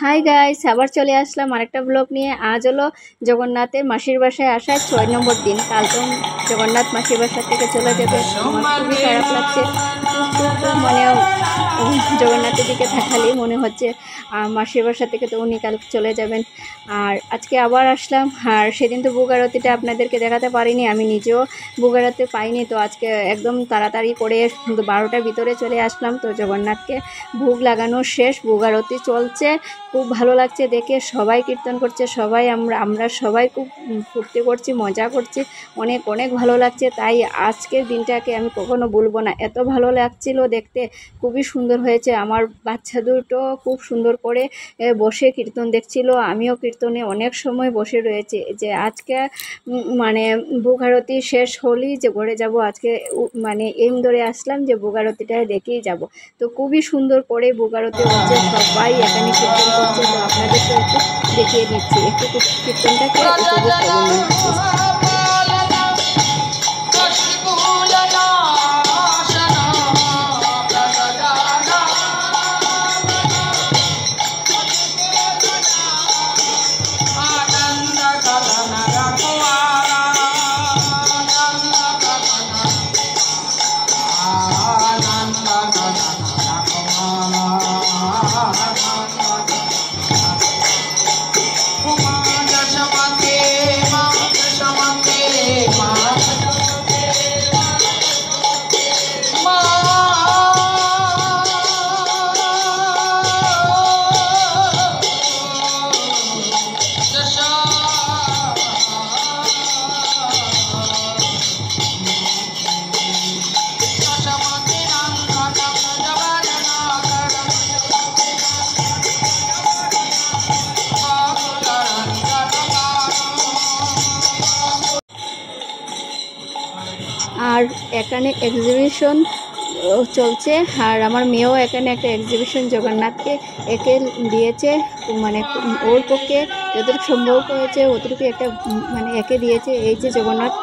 Hi guys, আবার চলে আসলাম আরেকটা ব্লগ নিয়ে। আজ হলো জগন্নাথের মাসির বাসায় আসার 6 নম্বর দিন। কাল তো জগন্নাথ মাসির বাসা থেকে চলে যাবে। আমার খুবই খারাপ লাগছে। খুব মানে জগন্নাথের দিকে থাকালেই মনে হচ্ছে মাসির বাসা থেকে তো উনি কাল চলে যাবেন। আর আজকে আবার আসলাম। আর সেদিন তো বুক আরতিটা আপনাদেরকে দেখাতে পারিনি, আমি নিজেও বুক আরতি পাইনি। তো আজকে একদম তাড়াতাড়ি করে 12টার ভিতরে চলে আসলাম। তো জগন্নাথকে ভোগ লাগানো শেষ, বুক আরতি চলছে। খুব ভালো লাগছে দেখে, সবাই কীর্তন করছে, সবাই আমরা সবাই খুব ফুর্তি করছি, মজা করছি, অনেক অনেক ভালো লাগছে। তাই আজকের দিনটাকে আমি কখনো ভুলবো না। এত ভালো লাগছিল দেখতে, খুবই সুন্দর হয়েছে। আমার বাচ্চা দুটো খুব সুন্দর করে বসে কীর্তন দেখছিল, আমিও কীর্তনে অনেক সময় বসে রয়েছে। যে আজকে মানে বুক আরতি শেষ হলেই যে ঘরে যাব, আজকে মানে এইম ধরে আসলাম যে বুক আরতিটা দেখেই যাব। তো খুবই সুন্দর করে বুক আরতি হচ্ছে, সবাই এখানে কীর্তন করছে। তো আপনাদেরকে একটু দেখিয়ে দিচ্ছি, একটু কীর্তনটাকে উপভোগ করুন। আর এখানে এক্সিবিশন চলছে, আর আমার মেয়েও এখানে একটা এক্সিবিশন জগন্নাথকে এঁকে দিয়েছে। মানে ওর পক্ষে যতটুকু সম্ভব হয়েছে অতটুকু একটা মানে এঁকে দিয়েছে। এই যে জগন্নাথ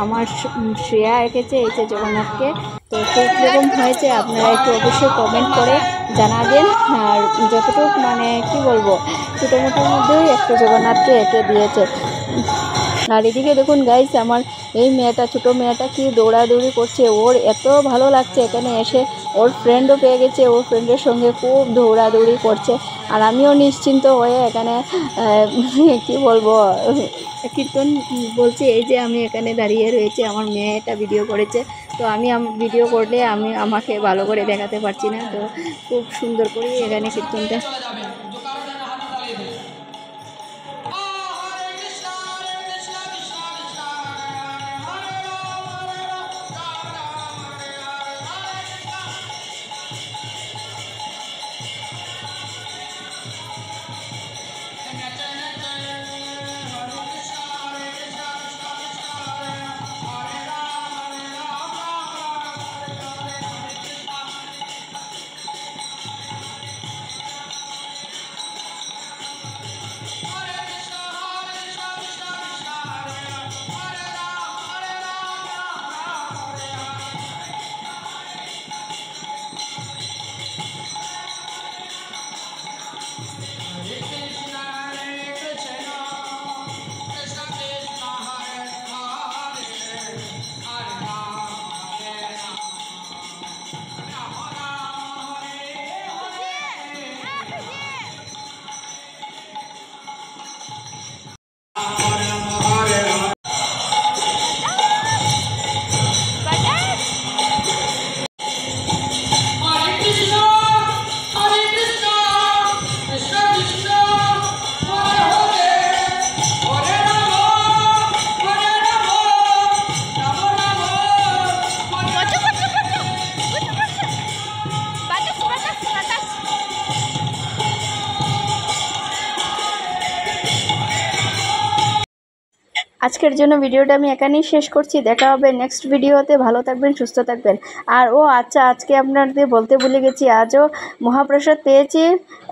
আমার শ্রেয়া এঁকেছে এই যে জগন্নাথকে। তো কীরকম হয়েছে আপনারা একটু অবশ্যই কমেন্ট করে জানাবেন। আর যতটুকু মানে কি বলবো, ছোটো মোটোর মধ্যেই একটু জগন্নাথকে এঁকে দিয়েছে। আর এদিকে দেখুন গাইস, আমার এই মেয়েটা, ছোটো মেয়েটা কি দৌড়াদৌড়ি করছে, ওর এত ভালো লাগছে এখানে এসে। ওর ফ্রেন্ডও পেয়ে গেছে, ওর ফ্রেন্ডের সঙ্গে খুব দৌড়াদৌড়ি করছে। আর আমিও নিশ্চিন্ত হয়ে এখানে কি বলবো কীর্তন বলছি। এই যে আমি এখানে দাঁড়িয়ে রয়েছে, আমার মেয়ে এটা ভিডিও করেছে। তো আমি ভিডিও করলে আমাকে ভালো করে দেখাতে পারছি না। তো খুব সুন্দর করে এখানে কীর্তনটা। আজকের জন্য ভিডিওটা আমি এখানেই শেষ করছি। দেখা হবে নেক্সট ভিডিওতে। ভালো থাকবেন, সুস্থ থাকবেন। আর আচ্ছা, আজকে আপনাদের বলতে ভুলে গেছি, আজও মহাপ্রসাদ পেয়েছি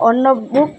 অন্ন বুক